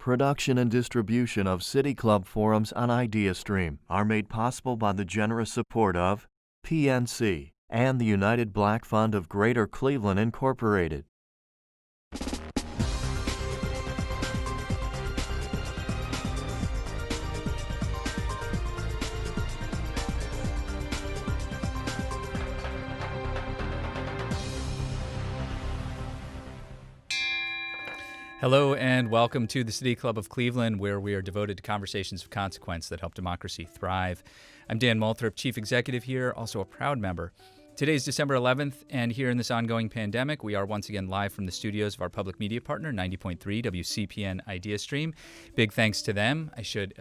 Production and distribution of City Club forums on IdeaStream are made possible by the generous support of PNC and the United Black Fund of Greater Cleveland, Incorporated. Hello and welcome to the City Club of Cleveland, where we are devoted to conversations of consequence that help democracy thrive. I'm Dan Moulthrop, Chief Executive here, also a proud member. Today is December 11th, and here in this ongoing pandemic, we are once again live from the studios of our public media partner, 90.3 WCPN IdeaStream. Big thanks to them. I should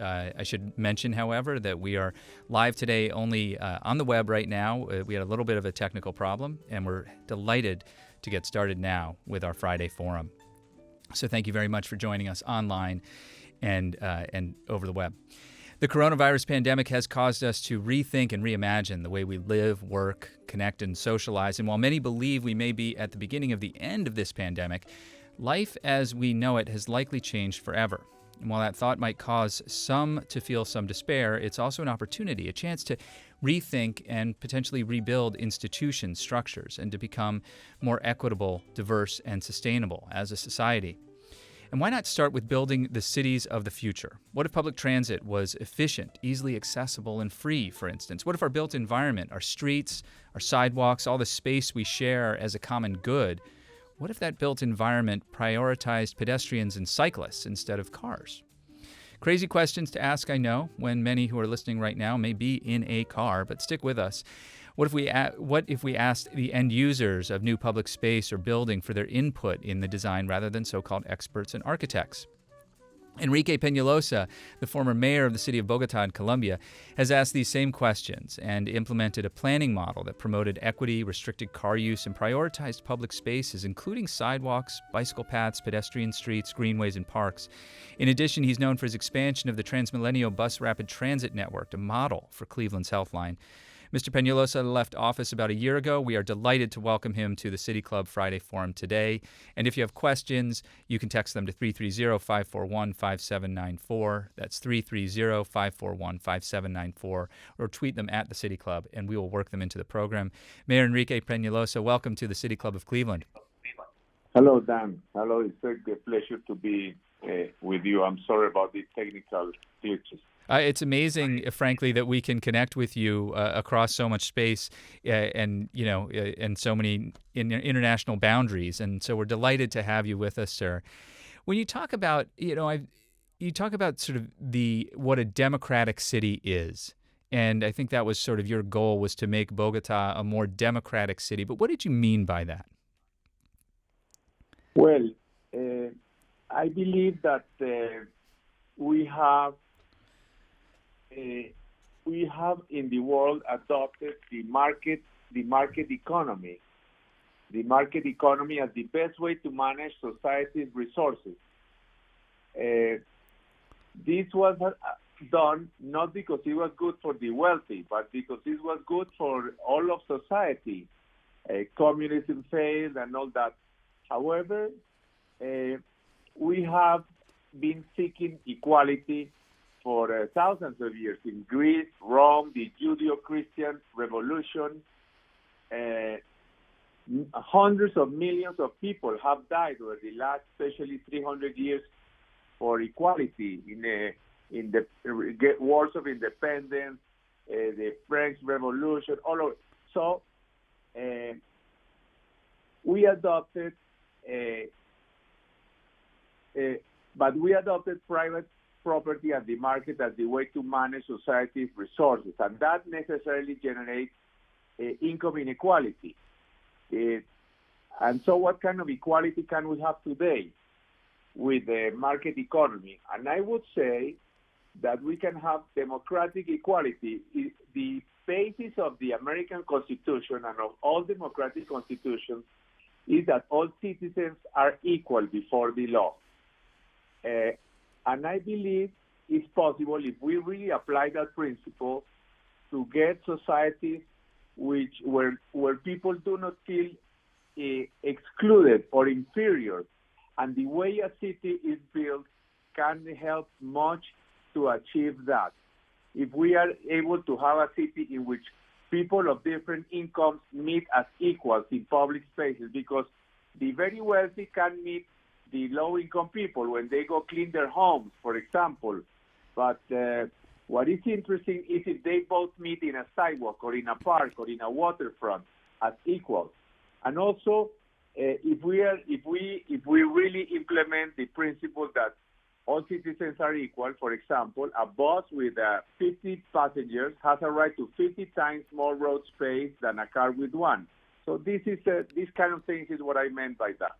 mention, however, that we are live today only on the web right now. We had a little bit of a technical problem, and we're delighted to get started now with our Friday forum. So thank you very much for joining us online and over the web. The coronavirus pandemic has caused us to rethink and reimagine the way we live, work, connect, and socialize. And while many believe we may be at the beginning of the end of this pandemic, life as we know it has likely changed forever. And while that thought might cause some to feel some despair, it's also an opportunity, a chance to rethink and potentially rebuild institutions, structures, and to become more equitable, diverse, and sustainable as a society. And why not start with building the cities of the future? What if public transit was efficient, easily accessible, and free, for instance? What if our built environment, our streets, our sidewalks, all the space we share as a common good, what if that built environment prioritized pedestrians and cyclists instead of cars? Crazy questions to ask, I know, when many who are listening right now may be in a car, but stick with us. What if we asked the end users of new public space or building for their input in the design rather than so-called experts and architects? Enrique Peñalosa, the former mayor of the city of Bogota in Colombia, has asked these same questions and implemented a planning model that promoted equity, restricted car use, and prioritized public spaces, including sidewalks, bicycle paths, pedestrian streets, greenways, and parks. In addition, he's known for his expansion of the Transmilenio Bus Rapid Transit Network, a model for Cleveland's Healthline. Mr. Peñalosa left office about a year ago. We are delighted to welcome him to the City Club Friday Forum today. And if you have questions, you can text them to 330-541-5794. That's 330-541-5794. Or tweet them at the City Club, and we will work them into the program. Mayor Enrique Peñalosa, welcome to the City Club of Cleveland. Hello, Dan. Hello. It's a pleasure to be with you. I'm sorry about the technical glitches. It's amazing, frankly, that we can connect with you across so much space and so many international boundaries. And so we're delighted to have you with us, sir. When you talk about, you talk about sort of what a democratic city is. And I think that was sort of your goal, was to make Bogota a more democratic city. But what did you mean by that? Well, I believe that we have in the world adopted the market economy. The market economy as the best way to manage society's resources. This was done not because it was good for the wealthy, but because it was good for all of society. Communism failed and all that. However, we have been seeking equality for thousands of years. In Greece, Rome, the Judeo-Christian revolution, hundreds of millions of people have died over the last, especially 300 years, for equality in the wars of independence, the French Revolution, all of it. So we adopted, but we adopted private property and the market as the way to manage society's resources, and that necessarily generates income inequality. And so what kind of equality can we have today with the market economy? And I would say that we can have democratic equality. The basis of the American Constitution and of all democratic constitutions is that all citizens are equal before the law. And I believe it's possible, if we really apply that principle, to get societies where people do not feel excluded or inferior. And the way a city is built can help much to achieve that. If we are able to have a city in which people of different incomes meet as equals in public spaces, because the very wealthy can meet the low-income people when they go clean their homes, for example. But what is interesting is if they both meet in a sidewalk or in a park or in a waterfront as equals. And also, if we really implement the principle that all citizens are equal, for example, a bus with 50 passengers has a right to 50 times more road space than a car with one. So this kind of things is what I meant by that.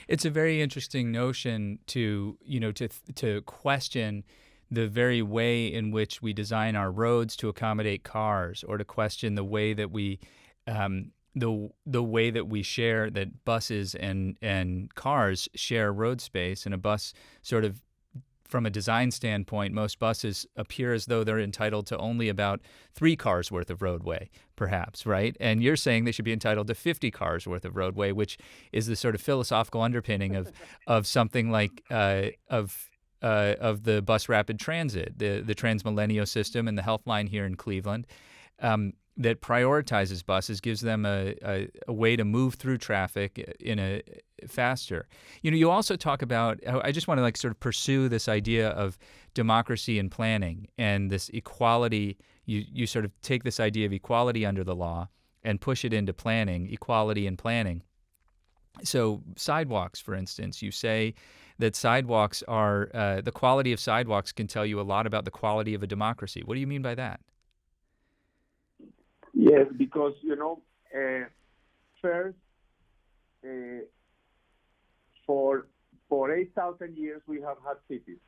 It's a very interesting notion to question the very way in which we design our roads to accommodate cars, or to question the way that we the way that we share, that buses and cars share road space. And a bus, sort of from a design standpoint, most buses appear as though they're entitled to only about 3 cars worth of roadway, perhaps, right? And you're saying they should be entitled to 50 cars worth of roadway, which is the sort of philosophical underpinning of something like of the bus rapid transit, the Transmilenio system and the Health Line here in Cleveland, that prioritizes buses, gives them a way to move through traffic in a faster. You also talk about, I just want to sort of pursue this idea of democracy and planning and this equality. You sort of take this idea of equality under the law and push it into planning, equality and planning. So sidewalks, for instance, you say that sidewalks are, the quality of sidewalks can tell you a lot about the quality of a democracy. What do you mean by that? Yes, because, first, for 8,000 years we have had cities.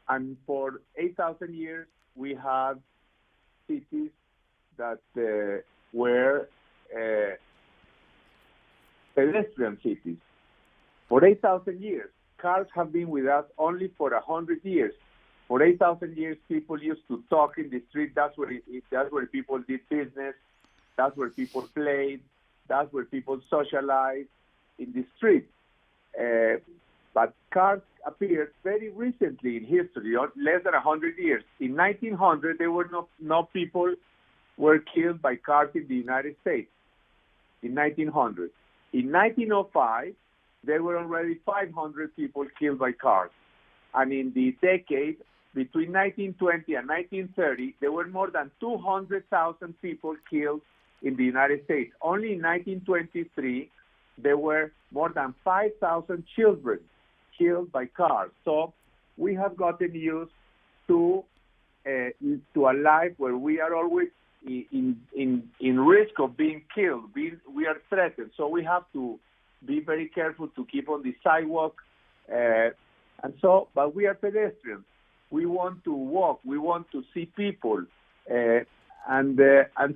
And for 8,000 years we had cities that were pedestrian cities. For 8,000 years, cars have been with us only for 100 years. For 8,000 years, people used to talk in the street. That's where people did business. That's where people played. That's where people socialized, in the street. But cars appeared very recently in history, less than 100 years. In 1900, there were no people were killed by cars in the United States. In 1900, in 1905, there were already 500 people killed by cars, and in the decade between 1920 and 1930, there were more than 200,000 people killed in the United States. Only in 1923, there were more than 5,000 children killed by cars. So we have gotten used to a life where we are always in risk of being killed. We are threatened. So we have to be very careful to keep on the sidewalk. But we are pedestrians. We want to walk. We want to see people. And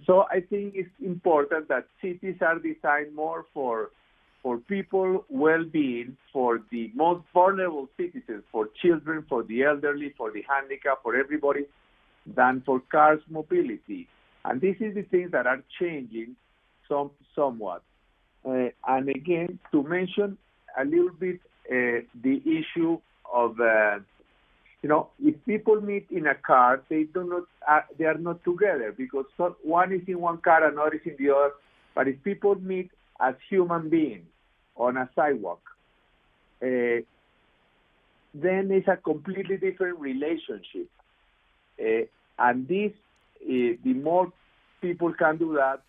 so I think it's important that cities are designed more for people well-being, for the most vulnerable citizens, for children, for the elderly, for the handicapped, for everybody, than for cars mobility. And this is the things that are changing somewhat. And again, to mention a little bit the issue of, if people meet in a car, they are not together, because one is in one car, another is in the other. But if people meet as human beings on a sidewalk, then it's a completely different relationship. And this, the more people can do that,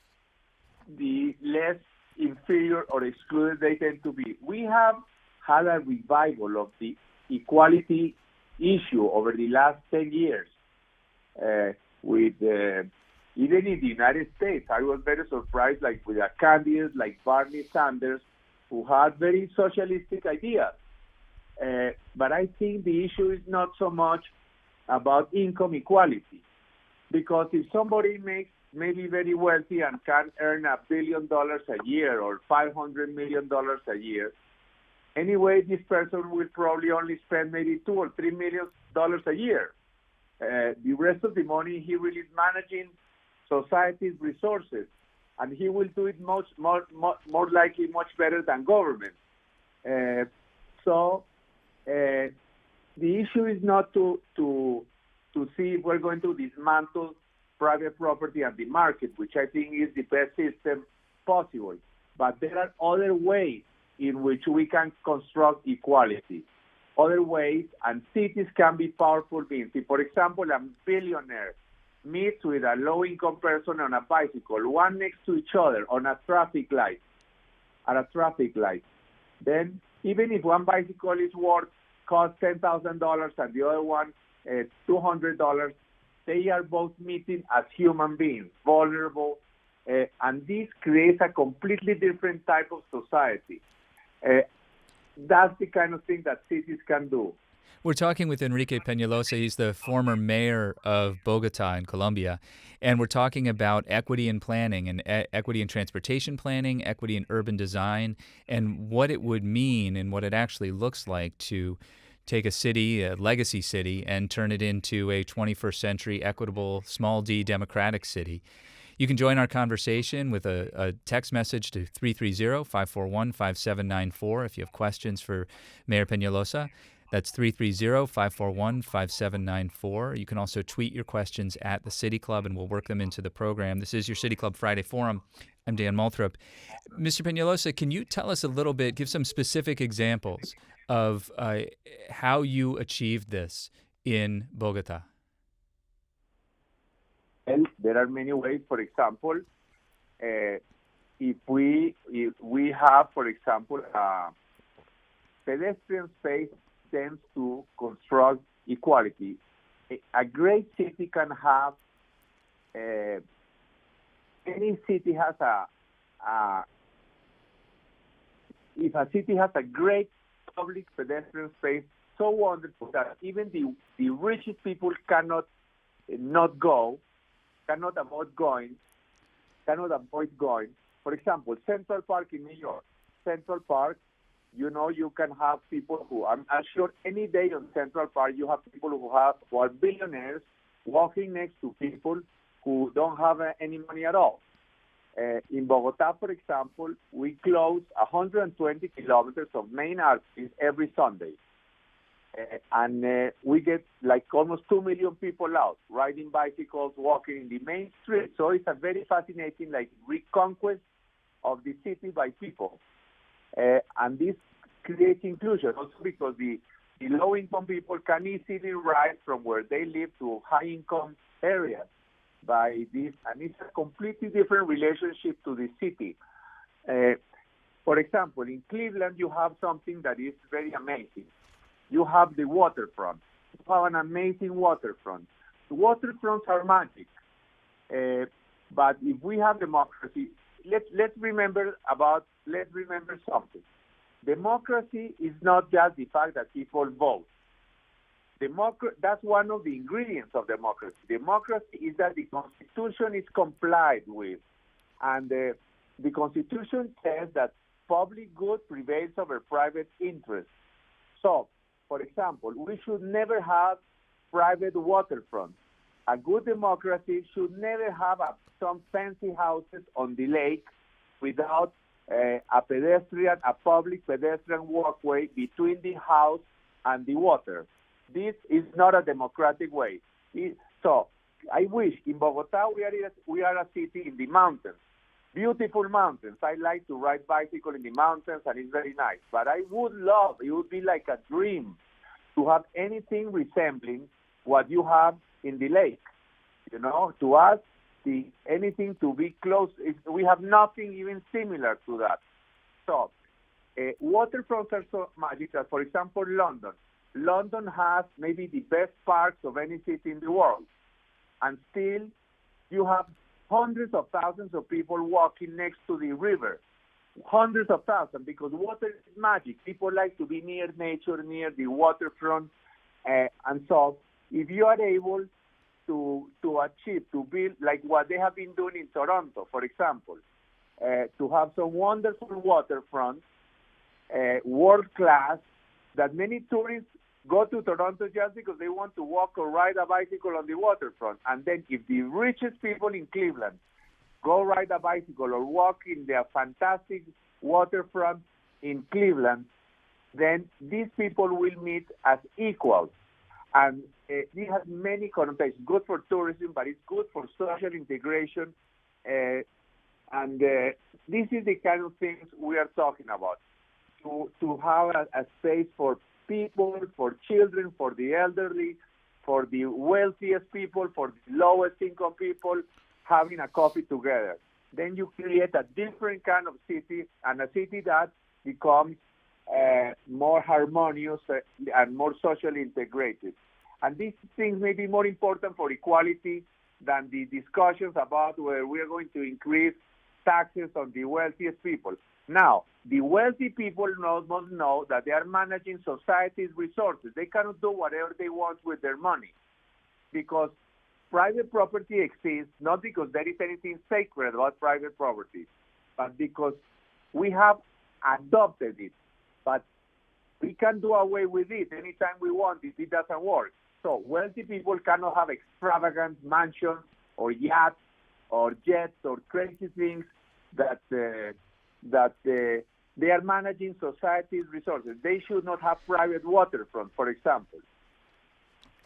the less inferior or excluded they tend to be. We have had a revival of the equality issue over the last 10 years. Even in the United States, I was very surprised, with a candidate like Bernie Sanders, who had very socialistic ideas. But I think the issue is not so much about income equality, because if somebody may be very wealthy and can earn $1 billion a year or $500 million a year, anyway, this person will probably only spend maybe $2 or $3 million a year. The rest of the money, he really is managing society's resources, and he will do it more likely much better than government. So the issue is not to see if we're going to dismantle private property and the market, which I think is the best system possible. But there are other ways in which we can construct equality, other ways, and cities can be powerful means. If, for example, a billionaire meets with a low-income person on a bicycle, one next to each other on a traffic light, then even if one bicycle is costs $10,000 and the other one $200, they are both meeting as human beings, vulnerable, and this creates a completely different type of society. That's the kind of thing that cities can do. We're talking with Enrique Peñalosa. He's the former mayor of Bogota in Colombia. And we're talking about equity in planning and equity in transportation planning, equity in urban design, and what it would mean and what it actually looks like to take a city, a legacy city, and turn it into a 21st century equitable, small d democratic city. You can join our conversation with a text message to 330-541-5794 if you have questions for Mayor Peñalosa. That's 330-541-5794. You can also tweet your questions at the City Club, and we'll work them into the program. This is your City Club Friday Forum. I'm Dan Moulthrop. Mr. Peñalosa, can you tell us a little bit, give some specific examples of how you achieved this in Bogota? Well, there are many ways. For example, if we have, for example, pedestrian space tends to construct equality. A great city can have, any city has if a city has a great public pedestrian space, so wonderful that even the richest people cannot avoid going. For example, Central Park in New York. Central Park, you can have people who, I'm sure any day on Central Park, you have people who are billionaires walking next to people who don't have any money at all. In Bogota, for example, we close 120 kilometers of main arteries every Sunday. And we get like almost 2 million people out, riding bicycles, walking in the main street. So it's a very fascinating reconquest of the city by people. And this creates inclusion also because the low-income people can easily ride from where they live to high-income areas by this. And it's a completely different relationship to the city. For example, in Cleveland, you have something that is very amazing. You have the waterfront. You have an amazing waterfront. The waterfronts are magic. But if we have democracy, let's remember something. Democracy is not just the fact that people vote. That's one of the ingredients of democracy. Democracy is that the Constitution is complied with. And the Constitution says that public good prevails over private interest. So, for example, we should never have private waterfronts. A good democracy should never have some fancy houses on the lake without a public pedestrian walkway between the house and the water. This is not a democratic way. So I wish in Bogota we are a city in the mountains. Beautiful mountains. I like to ride bicycle in the mountains, and it's very nice. But I would love, it would be like a dream to have anything resembling what you have in the lake. To us, anything to be close, we have nothing even similar to that. So, waterfronts are so magical. For example, London. London has maybe the best parks of any city in the world. And still, you have hundreds of thousands of people walking next to the river. Hundreds of thousands, because water is magic. People like to be near nature, near the waterfront. And so, if you are able to achieve, to build, like what they have been doing in Toronto, for example, to have some wonderful waterfronts, world-class, that many tourists go to Toronto just because they want to walk or ride a bicycle on the waterfront. And then if the richest people in Cleveland go ride a bicycle or walk in their fantastic waterfront in Cleveland, then these people will meet as equals. And this has many connotations. Good for tourism, but it's good for social integration. And this is the kind of things we are talking about. To have a space for people, for children, for the elderly, for the wealthiest people, for the lowest income people, having a coffee together. Then you create a different kind of city, and a city that becomes more harmonious and more socially integrated. And these things may be more important for equality than the discussions about where we are going to increase taxes on the wealthiest people. Now, the wealthy people must know that they are managing society's resources. They cannot do whatever they want with their money, because private property exists not because there is anything sacred about private property, but because we have adopted it. But we can do away with it anytime we want if it doesn't work. So wealthy people cannot have extravagant mansions or yachts or jets or crazy things that they are managing society's resources. They should not have private waterfront, for example.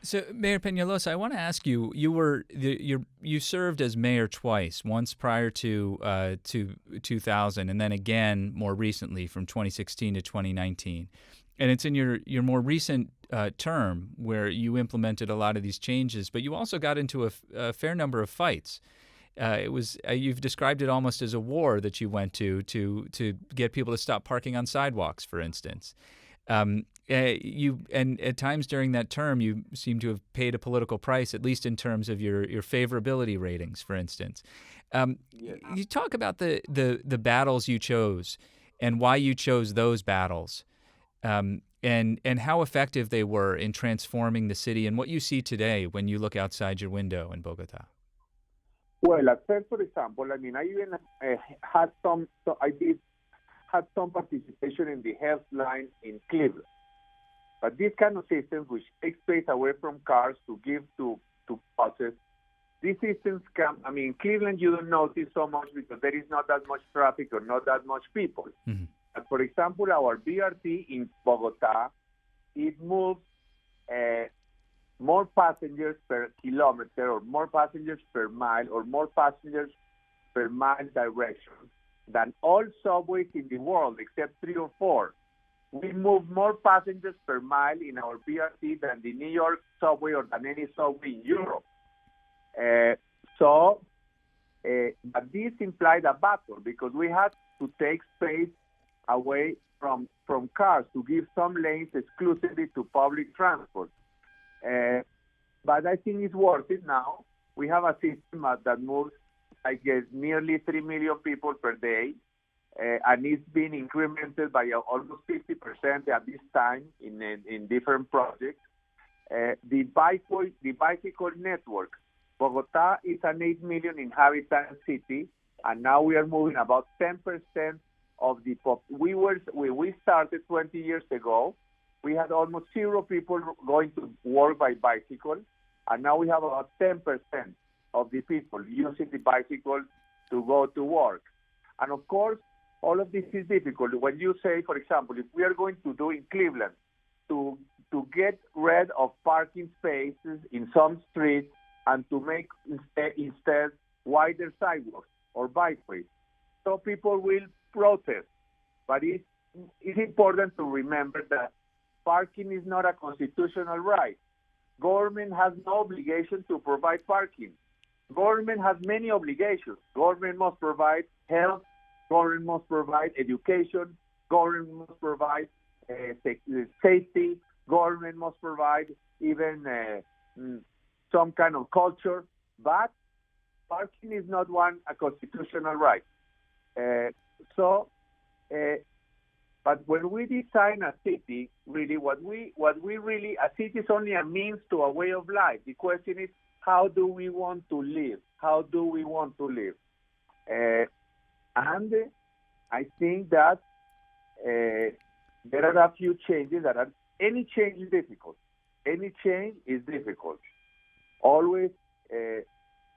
So, Mayor Peñalosa, I want to ask you: you served as mayor twice, once prior to 2000, and then again more recently from 2016 to 2019. And it's in your more recent term where you implemented a lot of these changes, but you also got into a fair number of fights. You've described it almost as a war that you went to get people to stop parking on sidewalks, for instance. And at times during that term, you seem to have paid a political price, at least in terms of your favorability ratings, for instance. You talk about the battles you chose and why you chose those battles, and how effective they were in transforming the city and what you see today when you look outside your window in Bogota. Well, at first, for example, I even had some participation in the health line in Cleveland. But this kind of systems, which take space away from cars to give to buses, these systems in Cleveland, you don't notice so much because there is not that much traffic or not that much people. Mm-hmm. But for example, our BRT in Bogota, it moves more passengers per kilometer or more passengers per mile or more passengers per mile direction than all subways in the world except 3 or 4. We move more passengers per mile in our BRT than the New York subway or than any subway in Europe. But this implied a battle because we had to take space away from cars to give some lanes exclusively to public transport. But I think it's worth it now. We have a system that moves, I guess, nearly 3 million people per day, and it's been incremented by almost 50% at this time in different projects. The bicycle network. Bogota is an 8 million inhabitant city, and now we are moving about 10% of the when we started 20 years ago, we had almost 0 people going to work by bicycle, and now we have about 10% of the people using the bicycle to go to work. And of course, all of this is difficult. When you say, for example, if we are going to do in Cleveland to get rid of parking spaces in some streets and to make instead wider sidewalks or bikeways, so people will protest. But it's important to remember that parking is not a constitutional right. Government has no obligation to provide parking. Government has many obligations. Government must provide health. Government must provide education. Government must provide safety. Government must provide even some kind of culture. But parking is not a constitutional right. But when we design a city, really, a city is only a means to a way of life. The question is, how do we want to live? How do we want to live? And I think that there are a few changes any change is difficult. Any change is difficult. Always,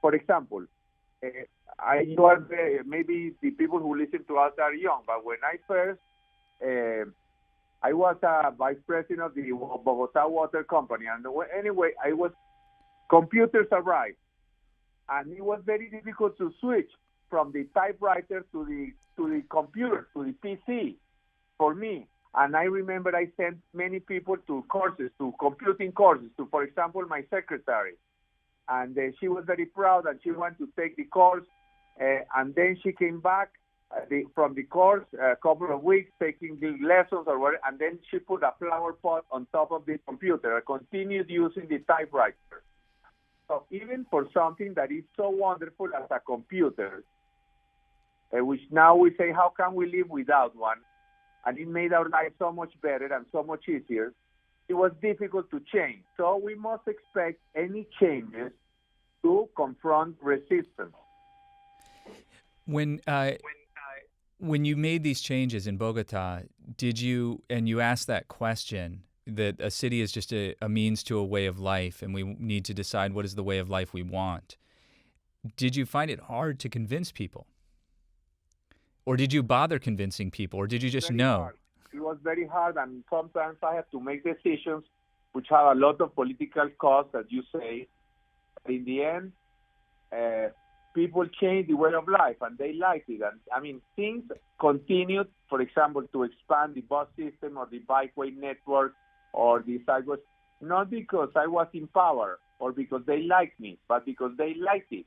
for example, maybe the people who listen to us are young, but when I first I was a vice president of the Bogota Water Company, and anyway, computers arrived, and it was very difficult to switch from the typewriter to the computer, to the PC, for me. And I remember I sent many people to courses, to computing courses, to, for example, my secretary. And she was very proud, and she wanted to take the course. And then she came back from the course a couple of weeks, taking the lessons or whatever, and then she put a flower pot on top of the computer. I continued using the typewriter. So even for something that is so wonderful as a computer, which now we say, how can we live without one? And it made our life so much better and so much easier. It was difficult to change. So we must expect any changes to confront resistance. When you made these changes in Bogota, and you asked that question, that a city is just a means to a way of life, and we need to decide what is the way of life we want, did you find it hard to convince people? Or did you bother convincing people, or did you just know? Hard. It was very hard, and sometimes I had to make decisions which have a lot of political cost, as you say. But in the end, people changed the way of life, and they liked it. And I mean, things continued, for example, to expand the bus system or the bikeway network or the sidewalks, not because I was in power or because they liked me, but because they liked it.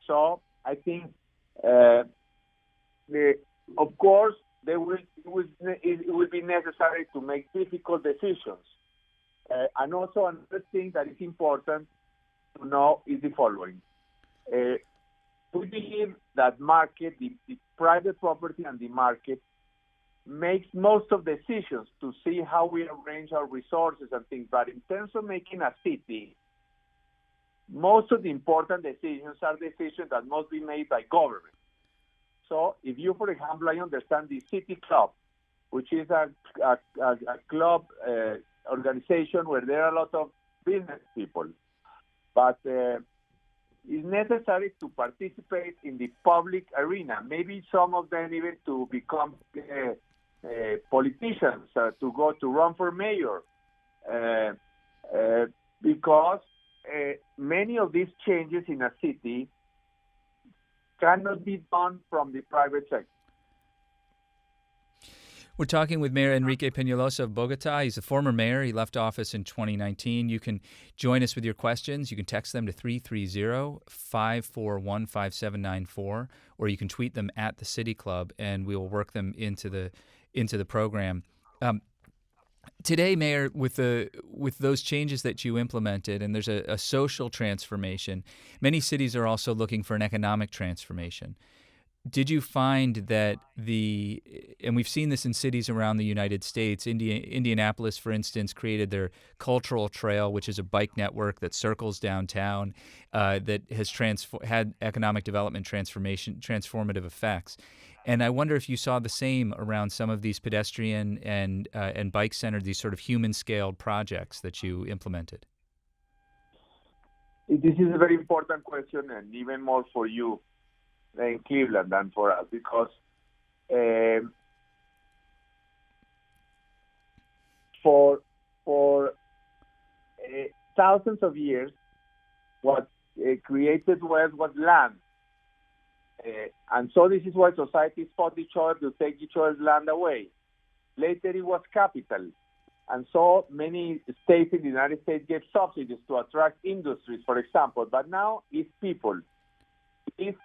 So I think, of course, it will be necessary to make difficult decisions. And also another thing that is important to know is the following. We believe that the private property and the market makes most of the decisions to see how we arrange our resources and things. But in terms of making a city, most of the important decisions are decisions that must be made by government. So if you, for example, I understand the City Club, which is a club organization where there are a lot of business people, but it's necessary to participate in the public arena. Maybe some of them even to become politicians, to run for mayor, because many of these changes in a city cannot be done from the private sector. We're talking with Mayor Enrique Peñalosa of Bogota. He's a former mayor. He left office in 2019. You can join us with your questions. You can text them to 330-541-5794, or you can tweet them at the City Club, and we will work them into the program. Today, Mayor, with those changes that you implemented, and there's a social transformation, many cities are also looking for an economic transformation. Did you find that and we've seen this in cities around the United States, Indianapolis, for instance, created their cultural trail, which is a bike network that circles downtown, that has had economic development transformative effects. And I wonder if you saw the same around some of these pedestrian and bike-centered, these sort of human-scaled projects that you implemented. This is a very important question, and even more for you in Cleveland than for us, because for thousands of years, what created wealth was land. And so this is why societies fought each other to take each other's land away. Later it was capital. And so many states in the United States gave subsidies to attract industries, for example. But now it's people. It's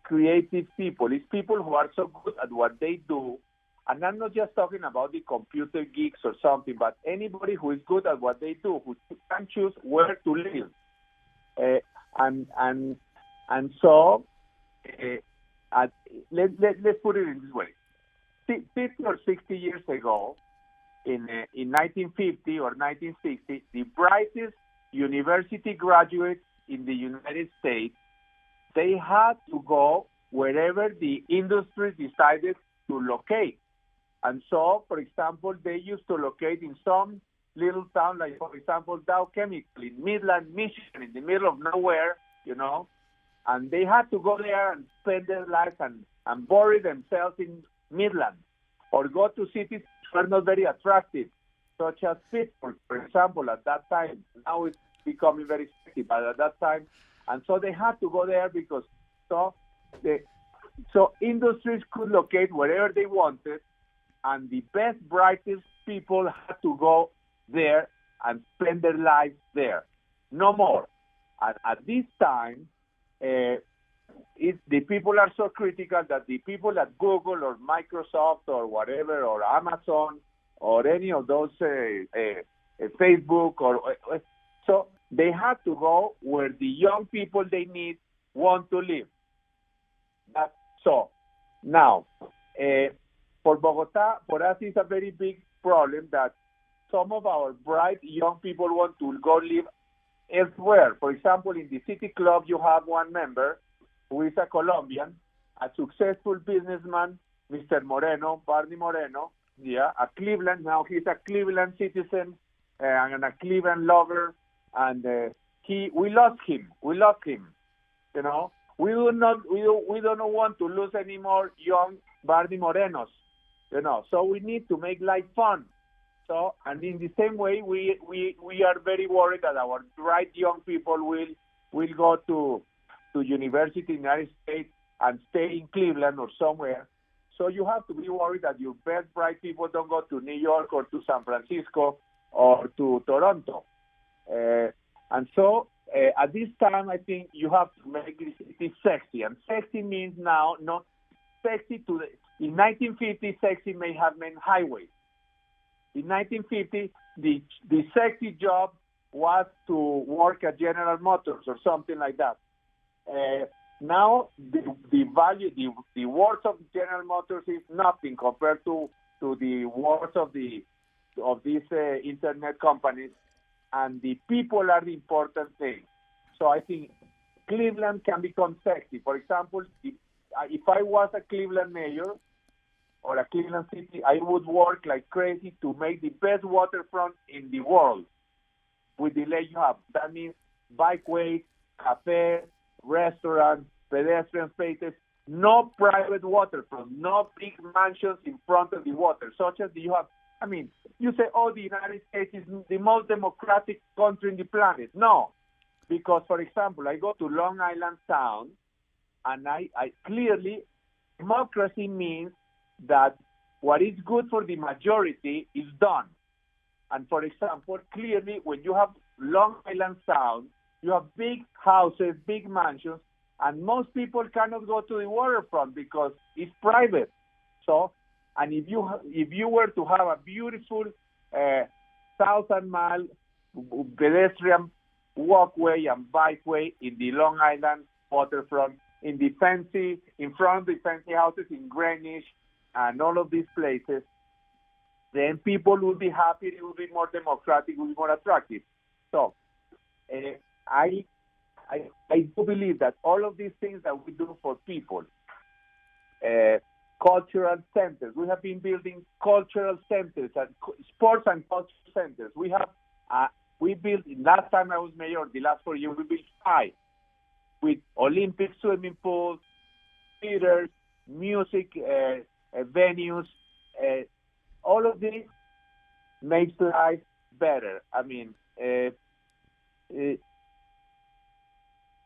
creative people. It's people who are so good at what they do. And I'm not just talking about the computer geeks or something, but anybody who is good at what they do, who can choose where to live. And so, let's put it in this way. 50 or 60 years ago, in 1950 or 1960, the brightest university graduates in the United States, they had to go wherever the industry decided to locate. And so, for example, they used to locate in some little town, like, for example, Dow Chemical in Midland, Michigan, in the middle of nowhere, and they had to go there and spend their lives and bury themselves in Midland. or go to cities that are not very attractive, such as Pittsburgh, for example, at that time. Now it's becoming very sexy, but at that time, and so they had to go there because so industries could locate wherever they wanted, and the best, brightest people had to go there and spend their lives there. No more. At this time, the people are so critical that the people at Google or Microsoft or whatever, or Amazon or any of those Facebook, so they have to go where the young people they need want to live. So now, for Bogota, for us, it's a very big problem that some of our bright young people want to go live elsewhere. For example, in the city club, you have one member who is a Colombian, a successful businessman, Mr. Moreno, Barney Moreno, a Cleveland. Now he's a Cleveland citizen and a Cleveland lover, and we lost him. We lost him. You know, we don't want to lose any more young Barney Morenos. You know, so we need to make life fun. So, and in the same way, we are very worried that our bright young people will go to university in the United States and stay in Cleveland or somewhere. So you have to be worried that your best bright people don't go to New York or to San Francisco or to Toronto. And so at this time, I think you have to make it sexy. And sexy means now not sexy in 1950, sexy may have meant highways. In 1950, the sexy job was to work at General Motors or something like that. Now the value, the worth of General Motors is nothing compared to the worth of these internet companies, and the people are the important thing. So I think Cleveland can become sexy. For example, if I was a Cleveland mayor or a Cleveland city, I would work like crazy to make the best waterfront in the world with the lake you have. That means bikeways, cafes, restaurants, pedestrian spaces, no private waterfront, no big mansions in front of the water, such as you have. I mean, you say, oh, the United States is the most democratic country in the planet. No, because, for example, I go to Long Island Sound, and I clearly, democracy means that what is good for the majority is done. And for example, clearly, when you have Long Island Sound, you have big houses, big mansions, and most people cannot go to the waterfront because it's private. So, and if you were to have a beautiful 1,000-mile pedestrian walkway and bikeway in the Long Island waterfront, in front of the fancy houses in Greenwich and all of these places, then people will be happy, it will be more democratic, it will be more attractive. So, I do believe that all of these things that we do for people, cultural centers, we have been building cultural centers and sports and cultural centers. We built, last time I was mayor, the last 4 years, we built 5 with Olympic swimming pools, theaters, music venues. All of this makes life better. I mean,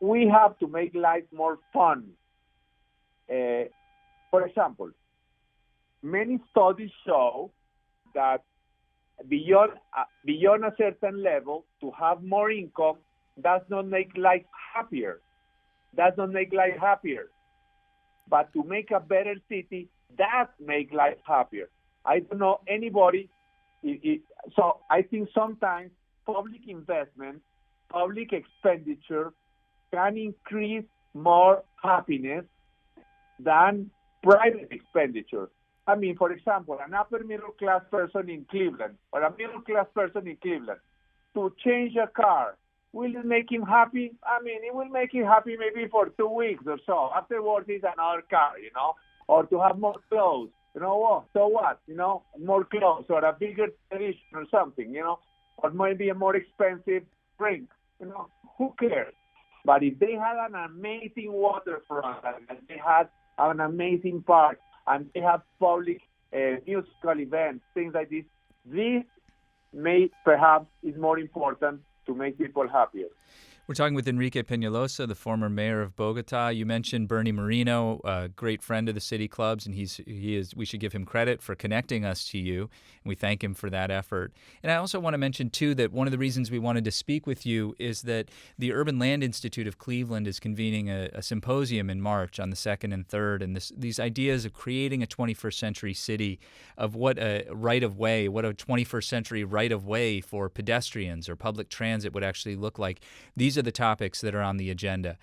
we have to make life more fun. For example, many studies show that beyond a certain level, to have more income does not make life happier. But to make a better city does make life happier. I don't know anybody. So I think sometimes public investment, public expenditure can increase more happiness than private expenditure. I mean, for example, an upper middle class person in Cleveland or a middle class person in Cleveland to change a car, will it make him happy? I mean, it will make him happy maybe for 2 weeks or so. Afterwards, it's another car, or to have more clothes. So what? More clothes or a bigger television or something, or maybe a more expensive drink. Who cares? But if they had an amazing waterfront and they had an amazing park and they have public musical events, things like this. This may perhaps is more important to make people happier. We're talking with Enrique Peñalosa, the former mayor of Bogota. You mentioned Bernie Moreno, a great friend of the city clubs, and he is. We should give him credit for connecting us to you, and we thank him for that effort. And I also want to mention, too, that one of the reasons we wanted to speak with you is that the Urban Land Institute of Cleveland is convening a symposium in March on the 2nd and 3rd, and these ideas of creating a 21st century city, of what a right-of-way, what a 21st century right-of-way for pedestrians or public transit would actually look like. These are the topics that are on the agenda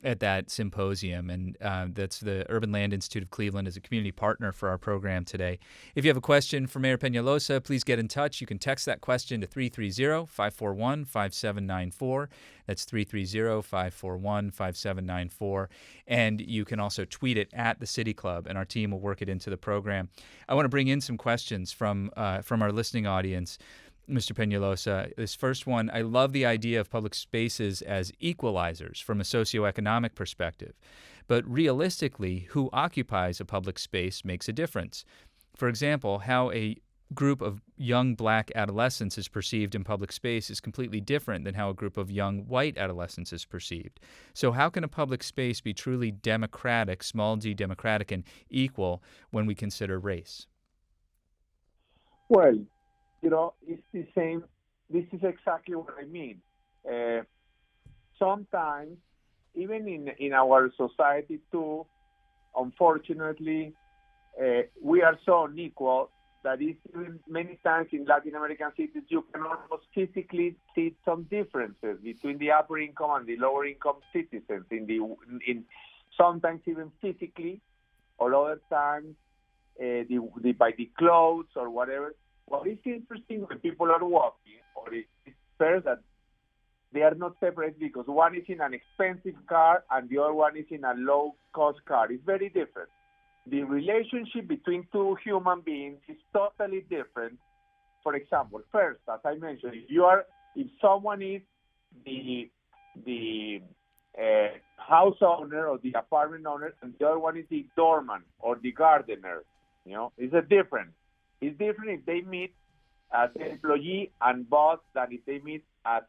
at that symposium, and that's the Urban Land Institute of Cleveland as a community partner for our program today. If you have a question for Mayor Peñalosa, please get in touch. You can text that question to 330-541-5794. That's 330-541-5794. And you can also tweet it at the City Club, and our team will work it into the program. I want to bring in some questions from our listening audience. Mr. Peñalosa, this first one, I love the idea of public spaces as equalizers from a socioeconomic perspective. But realistically, who occupies a public space makes a difference. For example, how a group of young black adolescents is perceived in public space is completely different than how a group of young white adolescents is perceived. So how can a public space be truly democratic, small d democratic, and equal when we consider race? Well, it's the same. This is exactly what I mean. Sometimes, even in our society too, unfortunately, we are so unequal that even many times in Latin American cities, you can almost physically see some differences between the upper income and the lower income citizens. In sometimes even physically, or other times by the clothes or whatever. What is interesting when people are walking, or it's fair that they are not separate because one is in an expensive car and the other one is in a low-cost car. It's very different. The relationship between two human beings is totally different. For example, first, as I mentioned, if someone is the house owner or the apartment owner, and the other one is the doorman or the gardener, it's a difference. It's different if they meet as employee and boss than if they meet as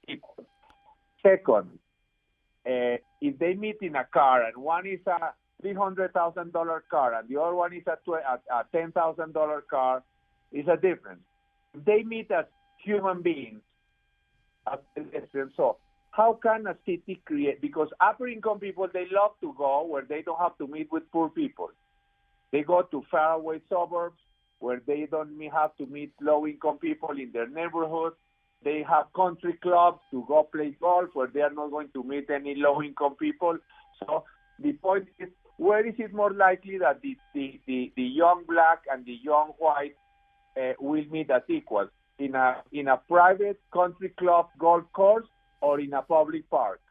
equal. Second, if they meet in a car and one is a $300,000 car and the other one is a $10,000 car, it's a difference. If they meet as human beings, so how can a city create? Because upper income people, they love to go where they don't have to meet with poor people. They go to faraway suburbs where they don't have to meet low-income people in their neighborhood. They have country clubs to go play golf where they are not going to meet any low-income people. So the point is, where is it more likely that the young black and the young white will meet as equals? In a private country club golf course or in a public park?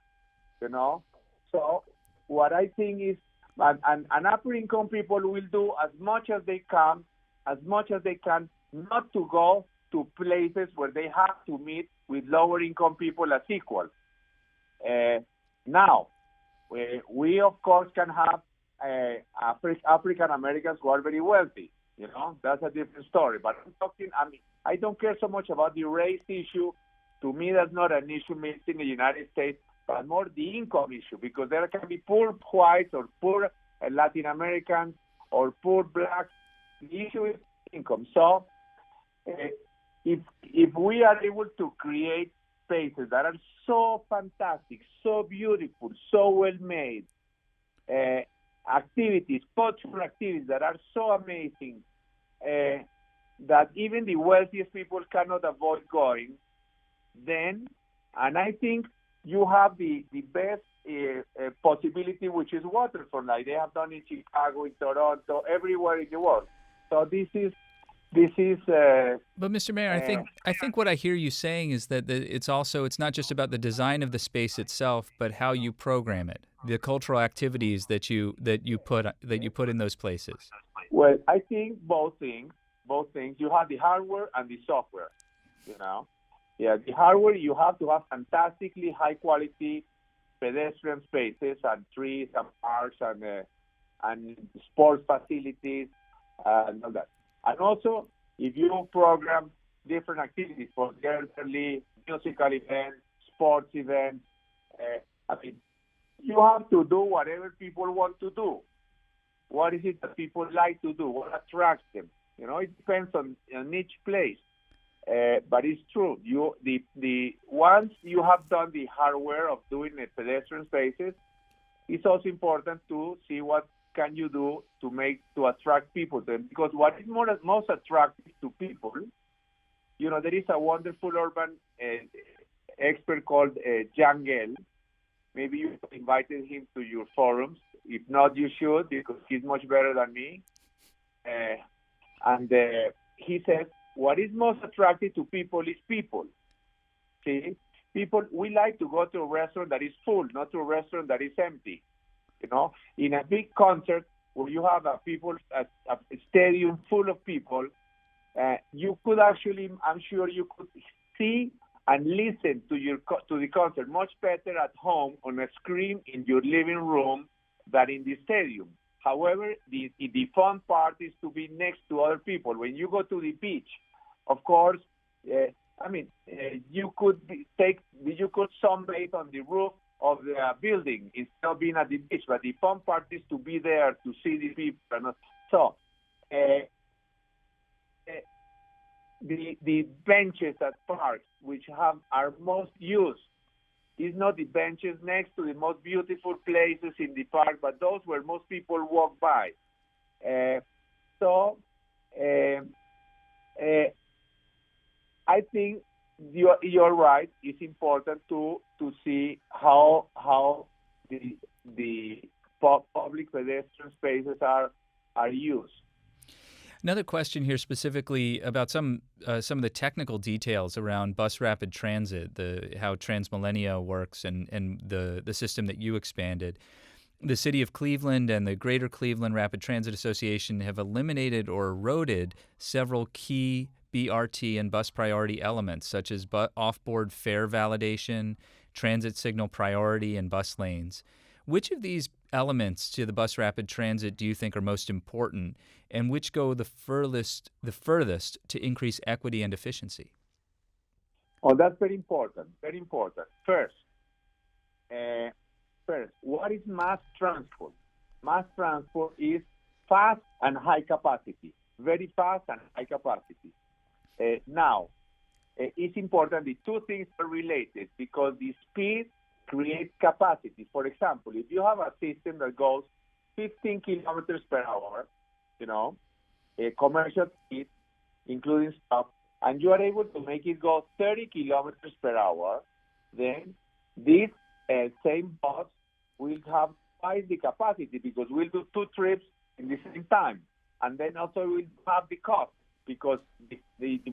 So what I think is, and upper-income people will do as much as they can, not to go to places where they have to meet with lower income people as equal. Now, we of course can have African Americans who are very wealthy. That's a different story. But I don't care so much about the race issue. To me, that's not an issue made in the United States, but more the income issue, because there can be poor whites or poor Latin Americans or poor blacks. The issue is income. So if we are able to create spaces that are so fantastic, so beautiful, so well made, activities, cultural activities that are so amazing that even the wealthiest people cannot avoid going, then, and I think you have the best possibility, which is waterfront, like they have done in Chicago, in Toronto, everywhere in the world. So this is. But Mr. Mayor, I think what I hear you saying is that it's not just about the design of the space itself, but how you program it, the cultural activities that you put in those places. Well, I think both things. You have the hardware and the software. The hardware, you have to have fantastically high quality pedestrian spaces and trees and parks and sports facilities. and all that. And also, if you program different activities for the elderly, musical events, sports events, you have to do whatever people want to do. What is it that people like to do? What attracts them? It depends on each place. But it's true. Once you have done the hardware of doing the pedestrian spaces, it's also important to see what can you do to attract people to them. Because what is most attractive to people, there is a wonderful urban expert called Jan Gell. Maybe you invited him to your forums. If not, you should, because he's much better than me. And he says, what is most attractive to people is people. See, we like to go to a restaurant that is full, not to a restaurant that is empty. In a big concert where you have a stadium full of people, you could actually, I'm sure you could see and listen to the concert much better at home on a screen in your living room than in the stadium. However, the fun part is to be next to other people. When you go to the beach, of course, you could sunbathe on the roof of the building instead of being at the beach. But the fun part is to be there to see the people. So, the benches at parks which are most used is not the benches next to the most beautiful places in the park, but those where most people walk by. I think you're right. It's important to see how the public pedestrian spaces are used. Another question here specifically about some of the technical details around bus rapid transit, how Transmilenio works and the system that you expanded. The City of Cleveland and the Greater Cleveland Rapid Transit Association have eliminated or eroded several key BRT and bus priority elements, such as off-board fare validation, transit signal priority, and bus lanes. Which of these elements to the bus rapid transit do you think are most important, and which go the furthest to increase equity and efficiency? Oh, that's very important. Very important. First, what is mass transport? Mass transport is fast and high capacity. Very fast and high capacity. Now, it's important. The two things are related because the speed creates capacity. For example, if you have a system that goes 15 kilometers per hour, a commercial speed, including stop, and you are able to make it go 30 kilometers per hour, then this same bus will have twice the capacity because we'll do 2 trips in the same time. And then also we'll have the cost because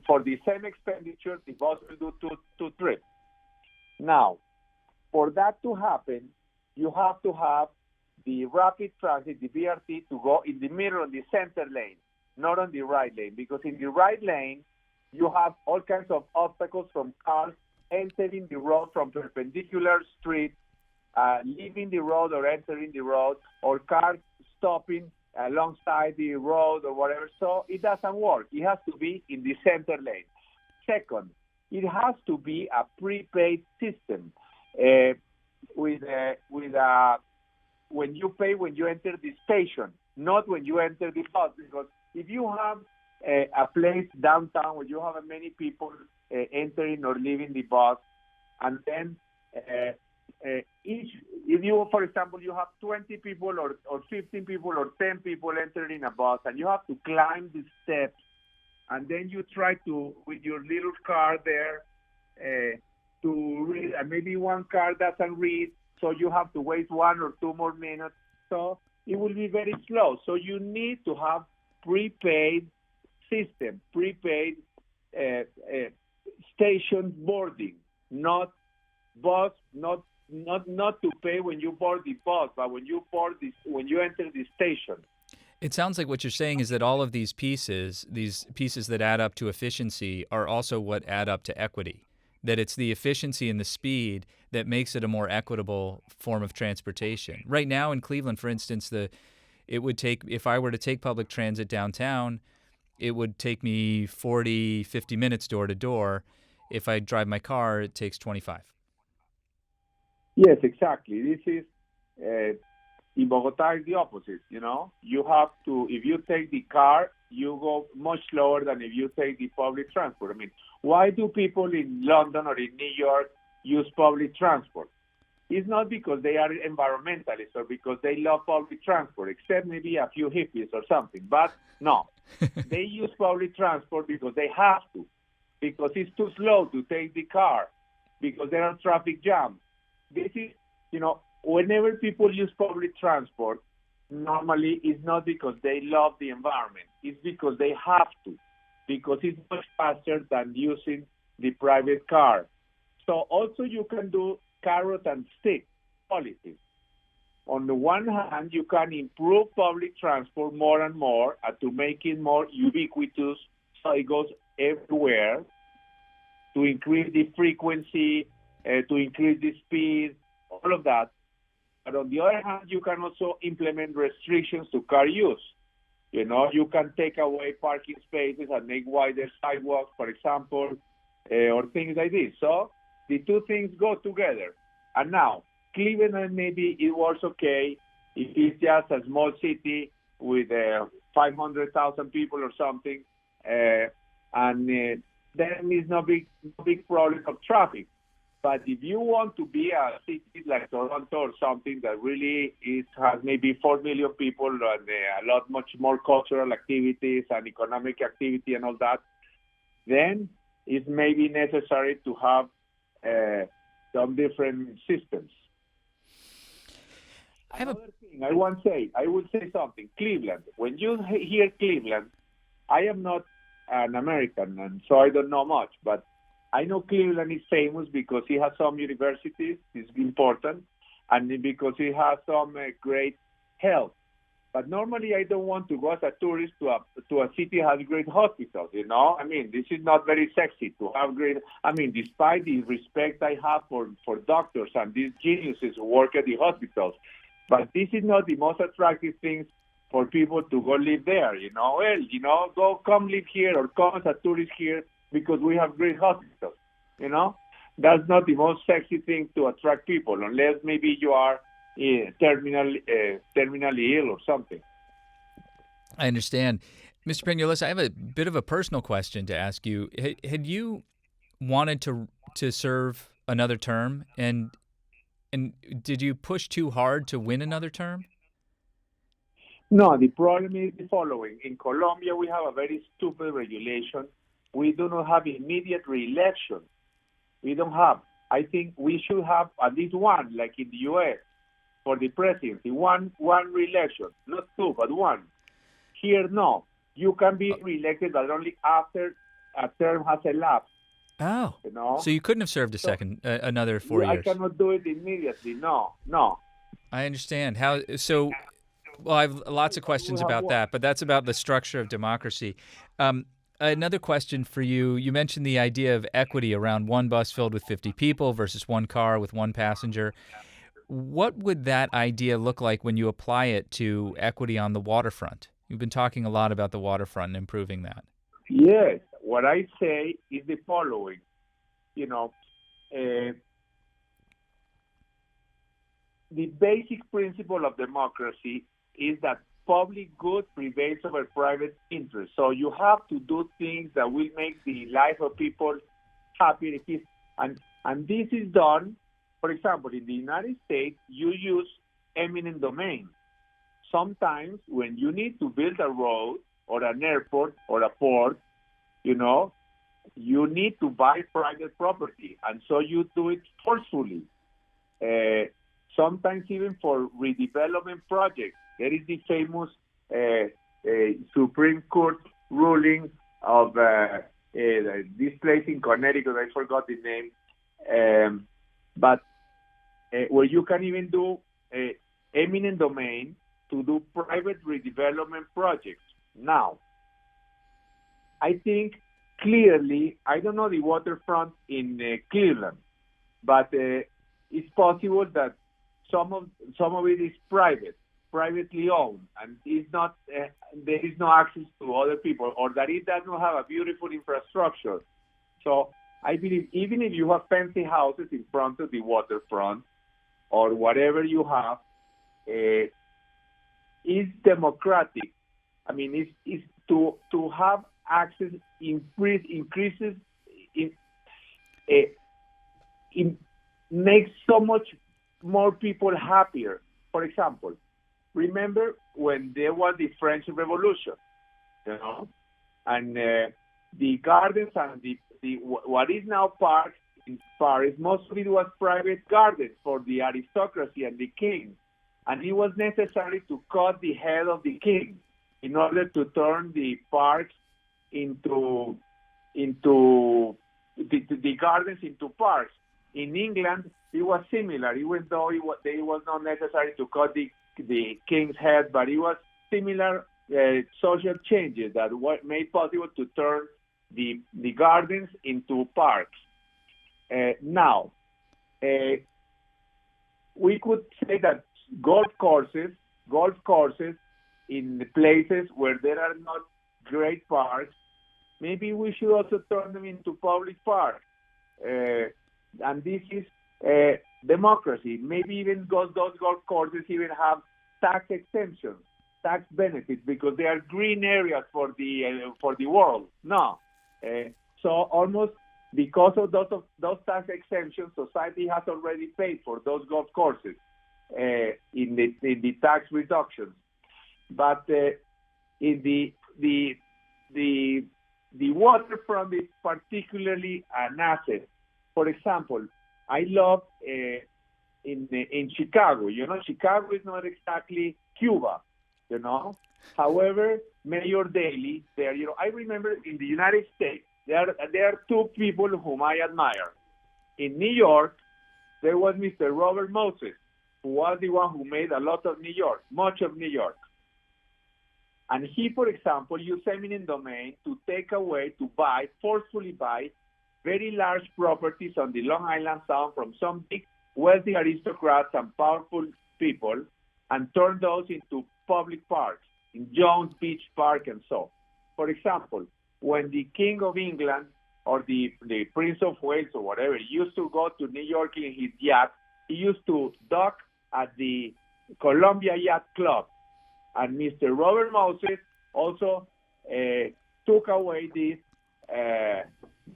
for the same expenditure, the bus will do two trips. Now, for that to happen, you have to have the rapid transit, the BRT, to go in the middle of the center lane, not on the right lane, because in the right lane, you have all kinds of obstacles from cars entering the road from perpendicular streets, leaving the road or entering the road, or cars stopping alongside the road or whatever. So it doesn't work. It has to be in the center lane. Second, it has to be a prepaid system when you pay when you enter the station, not when you enter the bus. Because if you have a place downtown where you have many people entering or leaving the bus, and then if you, for example, you have 20 people or 15 people or 10 people entering a bus, and you have to climb the steps, and then you try to, with your little car there, to read, and maybe one car doesn't read, so you have to wait 1 or 2 more minutes. So it will be very slow. So you need to have prepaid system, prepaid station boarding, not bus, not to pay when you board the bus, but when you enter the station. It sounds like what you're saying is that all of these pieces that add up to efficiency, are also what add up to equity. That it's the efficiency and the speed that makes it a more equitable form of transportation. Right now in Cleveland, for instance, It would take, if I were to take public transit downtown, it would take me 40, 50 minutes door to door. If I drive my car, it takes 25. Yes, exactly. This is in Bogota is the opposite. You have to, if you take the car, you go much slower than if you take the public transport. I mean, why do people in London or in New York use public transport? It's not because they are environmentalists or because they love public transport, except maybe a few hippies or something. But no, they use public transport because they have to, because it's too slow to take the car, because there are traffic jams. This is, whenever people use public transport, normally it's not because they love the environment. It's because they have to, because it's much faster than using the private car. So also you can do carrot and stick policies. On the one hand, you can improve public transport more and more to make it more ubiquitous so it goes everywhere, to increase the frequency, to increase the speed, all of that. But on the other hand, you can also implement restrictions to car use. You can take away parking spaces and make wider sidewalks, for example, or things like this. So the two things go together. And now, Cleveland, maybe it works okay if it's just a small city with 500,000 people or something, and then it's no big problem of traffic. But if you want to be a city like Toronto or something that really has maybe 4 million people and a lot much more cultural activities and economic activity and all that, then it's maybe necessary to have some different systems. Another thing I would say something. Cleveland. When you hear Cleveland, I am not an American, and so I don't know much, but I know Cleveland is famous because it has some universities, it's important, and because it has some great health. But normally I don't want to go as a tourist to a city that has great hospitals, I mean, this is not very sexy to have great, despite the respect I have for doctors and these geniuses who work at the hospitals, but this is not the most attractive thing for people to go live there, come live here or come as a tourist here because we have great hospitals, That's not the most sexy thing to attract people, unless maybe you are terminally ill or something. I understand. Mr. Peñalosa, I have a bit of a personal question to ask you. Had you wanted to serve another term, and did you push too hard to win another term? No, the problem is the following. In Colombia, we have a very stupid regulation. We do not have immediate re-election. We don't have. I think we should have at least one, like in the U.S., for the presidency, one re-election, not two, but one. Here, no. You can be re-elected, but only after a term has elapsed. Oh, so you couldn't have served another 4 years. I cannot do it immediately. No. I understand. How? So, well, I have lots of questions about that, but that's about the structure of democracy. Another question for you. You mentioned the idea of equity around one bus filled with 50 people versus one car with one passenger. What would that idea look like when you apply it to equity on the waterfront? You've been talking a lot about the waterfront and improving that. Yes. What I say is the following. The basic principle of democracy is that public good prevails over private interest. So you have to do things that will make the life of people happier. And this is done, for example, in the United States, you use eminent domain. Sometimes when you need to build a road or an airport or a port, you need to buy private property. And so you do it forcefully. Sometimes even for redevelopment projects. There is the famous Supreme Court ruling of this place in Connecticut, I forgot the name, but where you can even do eminent domain to do private redevelopment projects. Now, I think clearly, I don't know the waterfront in Cleveland, but it's possible that some of it is private. privately owned and is not there is no access to other people, or that it does not have a beautiful infrastructure. So I believe even if you have fancy houses in front of the waterfront or whatever you have, is democratic. I mean, it's to have access increases in makes so much more people happier. For example, remember when there was the French Revolution, and the gardens and the what is now parks in Paris, most of it was private gardens for the aristocracy and the king, and it was necessary to cut the head of the king in order to turn the parks into the gardens into parks. In England, it was similar, even though it was not necessary to cut the king's head, but it was similar social changes that made possible to turn the gardens into parks. Now, we could say that golf courses in places where there are not great parks, maybe we should also turn them into public parks. And this is democracy. Maybe even those golf courses even have tax exemptions, tax benefits, because they are green areas for the world. No, so almost because of those tax exemptions, society has already paid for those golf courses in the tax reductions. But in the waterfront is particularly an asset. For example, I love in Chicago. Chicago is not exactly Cuba. However, Mayor Daley there. I remember in the United States there are two people whom I admire. In New York, there was Mr. Robert Moses, who was the one who made a lot of New York, much of New York. And he, for example, used eminent domain to forcefully buy very large properties on the Long Island Sound from some big wealthy aristocrats and powerful people, and turn those into public parks, in Jones Beach Park and so. For example, when the King of England or the Prince of Wales or whatever used to go to New York in his yacht, he used to dock at the Columbia Yacht Club. And Mr. Robert Moses also took away this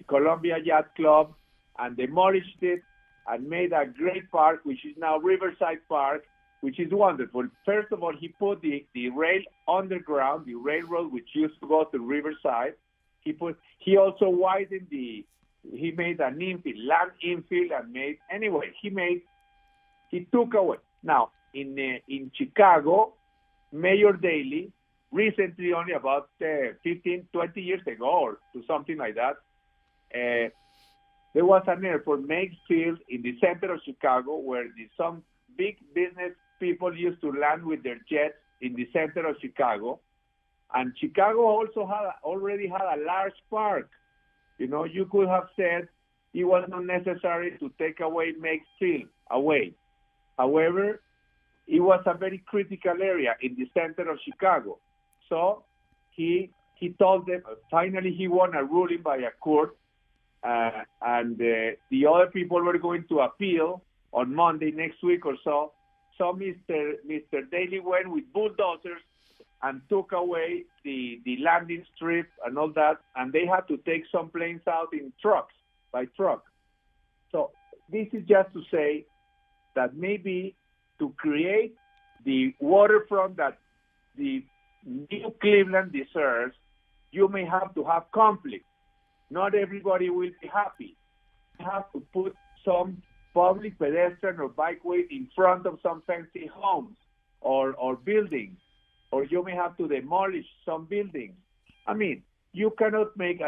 Columbia Yacht Club and demolished it and made a great park, which is now Riverside Park, which is wonderful. First of all, he put the rail underground, the railroad which used to go to Riverside. He also widened he made an infill, land infill, and he took away. Now, in Chicago, Mayor Daley, recently, only about 15, 20 years ago or to something like that, there was an airport, Meigs Field, in the center of Chicago, where some big business people used to land with their jets in the center of Chicago. And Chicago also already had a large park. You could have said it was not necessary to take away Meigs Field away. However, it was a very critical area in the center of Chicago. So he told them, finally he won a ruling by a court, and the other people were going to appeal on Monday next week or so. So Mr. Daley went with bulldozers and took away the landing strip and all that, and they had to take some planes out by truck. So this is just to say that maybe to create the waterfront that the new Cleveland deserves, you may have to have conflict. Not everybody will be happy. You have to put some public pedestrian or bikeways in front of some fancy homes or buildings, or you may have to demolish some buildings. I mean, you cannot make,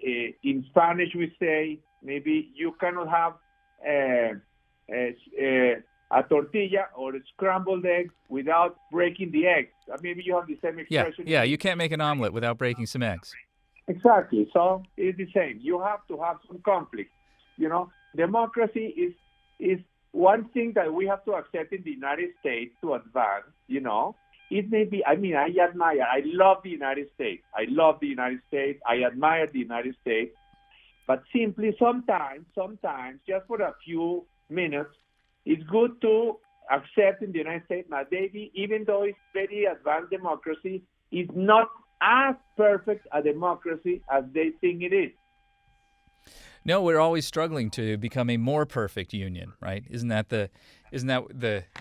in Spanish we say, maybe you cannot have a tortilla or a scrambled egg without breaking the eggs. Maybe you have the same expression. Yeah, you can't make an omelet without breaking some eggs. Exactly. So it's the same. You have to have some conflict. Democracy is one thing that we have to accept in the United States to advance, it may be, I love the United States. I love the United States. I admire the United States. But simply sometimes, just for a few minutes, it's good to accept in the United States that maybe, even though it's very advanced democracy, it's not as perfect a democracy as they think it is. No, we're always struggling to become a more perfect union, right? Isn't that the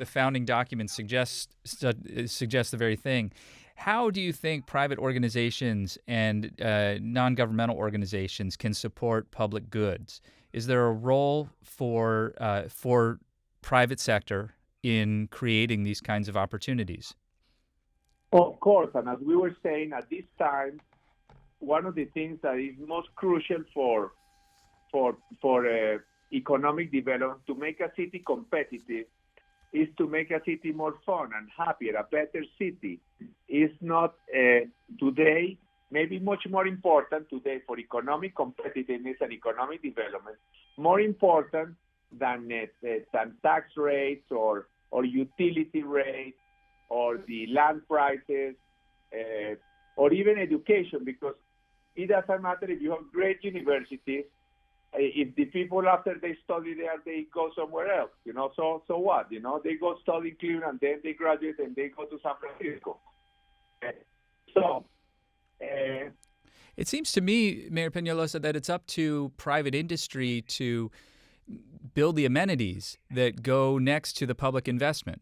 founding documents suggest the very thing? How do you think private organizations and non-governmental organizations can support public goods? Is there a role for private sector in creating these kinds of opportunities? Of course, and as we were saying at this time, one of the things that is most crucial for economic development, to make a city competitive, is to make a city more fun and happier, a better city. Is not today, maybe much more important today for economic competitiveness and economic development, more important than tax rates or utility rates or the land prices or even education, because it doesn't matter if you have great universities. If the people, after they study there, they go somewhere else, so what? They go study in Cleveland, then they graduate and they go to San Francisco. It seems to me, Mayor Peñalosa, that it's up to private industry to build the amenities that go next to the public investment.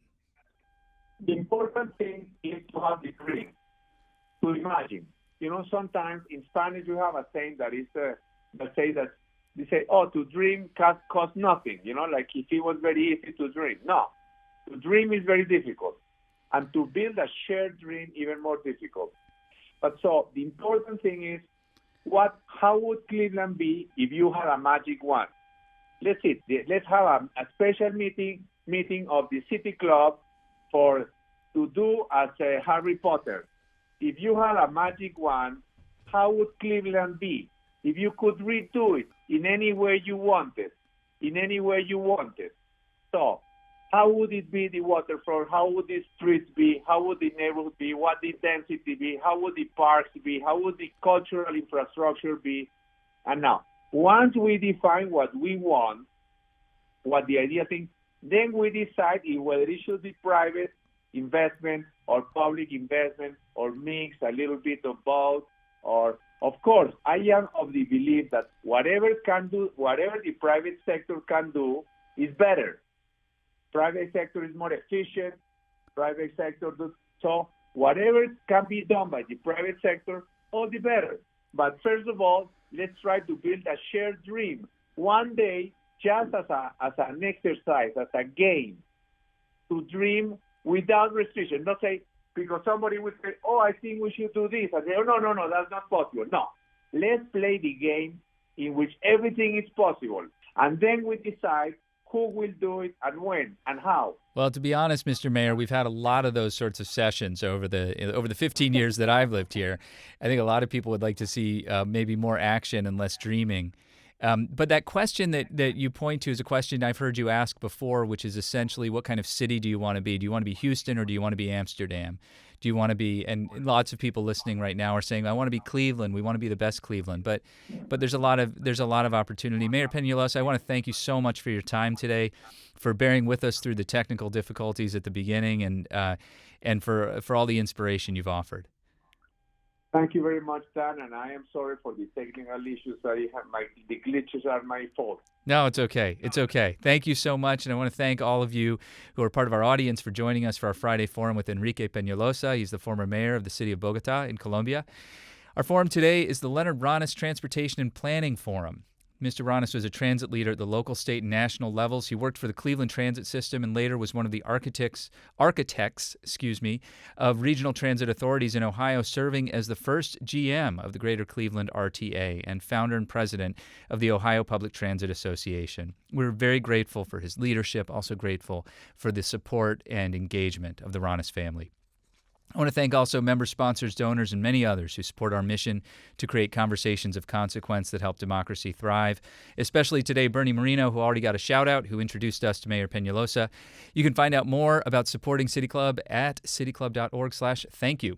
The important thing is to have the dream, to imagine. Sometimes in Spanish we have a saying that they say, to dream costs nothing, like if it was very easy to dream. No, to dream is very difficult. And to build a shared dream, even more difficult. But so the important thing is, how would Cleveland be if you had a magic wand? Let's have a special meeting of the City Club to do as Harry Potter. If you had a magic wand, how would Cleveland be? If you could redo it in any way you wanted, So, how would it be, the waterfront? How would the streets be? How would the neighborhood be? What the density be? How would the parks be? How would the cultural infrastructure be? And now, once we define what we want, what the idea thing, then we decide whether it should be private investment or public investment or mix, a little bit of both. Or, of course, I am of the belief that whatever the private sector can do is better. Private sector is more efficient. So whatever can be done by the private sector, all the better. But first of all, let's try to build a shared dream. One day, just as an exercise, as a game, to dream without restriction. Not say, because somebody would say, I think we should do this. I say, no, that's not possible. No, let's play the game in which everything is possible. And then we decide who will do it and when and how. Well, to be honest, Mr. Mayor, we've had a lot of those sorts of sessions over the 15 years that I've lived here. I think a lot of people would like to see maybe more action and less dreaming. But that question that you point to is a question I've heard you ask before, which is essentially, what kind of city do you want to be? Do you want to be Houston or do you want to be Amsterdam? Do you want to be, and lots of people listening right now are saying, I want to be Cleveland. We want to be the best Cleveland. But there's a lot of opportunity. Mayor Peñalosa, I want to thank you so much for your time today, for bearing with us through the technical difficulties at the beginning, and for all the inspiration you've offered. Thank you very much, Dan, and I am sorry for the technical issues that I have. The glitches are my fault. No, it's okay. It's okay. Thank you so much, and I want to thank all of you who are part of our audience for joining us for our Friday Forum with Enrique Peñalosa. He's the former mayor of the city of Bogota in Colombia. Our forum today is the Leonard Ronis Transportation and Planning Forum. Mr. Ronis was a transit leader at the local, state, and national levels. He worked for the Cleveland Transit System and later was one of the architects, of regional transit authorities in Ohio, serving as the first GM of the Greater Cleveland RTA and founder and president of the Ohio Public Transit Association. We're very grateful for his leadership, also grateful for the support and engagement of the Ronis family. I want to thank also members, sponsors, donors, and many others who support our mission to create conversations of consequence that help democracy thrive, especially today Bernie Moreno, who already got a shout-out, who introduced us to Mayor Peñalosa. You can find out more about supporting City Club at cityclub.org/thank-you.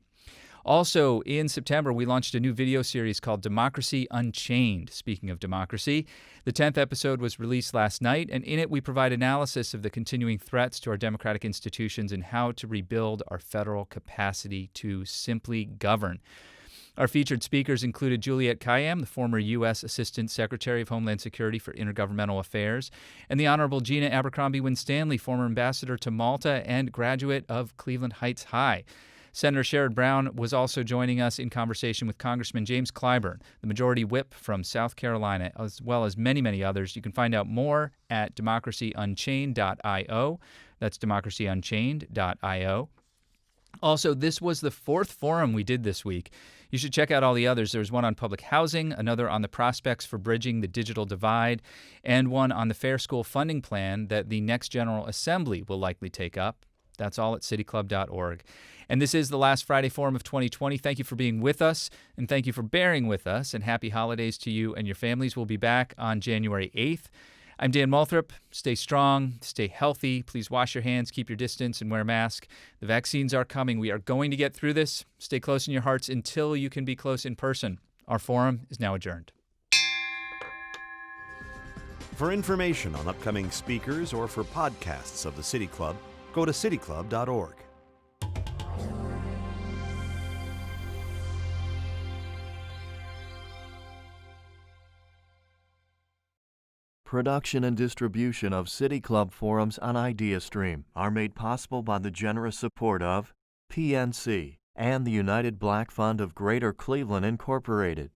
Also, in September, we launched a new video series called Democracy Unchained. Speaking of democracy, the 10th episode was released last night, and in it we provide analysis of the continuing threats to our democratic institutions and how to rebuild our federal capacity to simply govern. Our featured speakers included Juliette Kayyem, the former U.S. Assistant Secretary of Homeland Security for Intergovernmental Affairs, and the Honorable Gina Abercrombie Winstanley, former ambassador to Malta and graduate of Cleveland Heights High. Senator Sherrod Brown was also joining us in conversation with Congressman James Clyburn, the Majority Whip from South Carolina, as well as many, many others. You can find out more at democracyunchained.io. That's democracyunchained.io. Also, this was the fourth forum we did this week. You should check out all the others. There's one on public housing, another on the prospects for bridging the digital divide, and one on the Fair School Funding Plan that the next General Assembly will likely take up. That's all at cityclub.org. And this is the last Friday Forum of 2020. Thank you for being with us, and thank you for bearing with us, and happy holidays to you and your families. We'll be back on January 8th. I'm Dan Moulthrop. Stay strong, stay healthy. Please wash your hands, keep your distance, and wear a mask. The vaccines are coming. We are going to get through this. Stay close in your hearts until you can be close in person. Our forum is now adjourned. For information on upcoming speakers or for podcasts of the City Club, go to cityclub.org. Production and distribution of City Club forums on IdeaStream are made possible by the generous support of PNC and the United Black Fund of Greater Cleveland, Incorporated.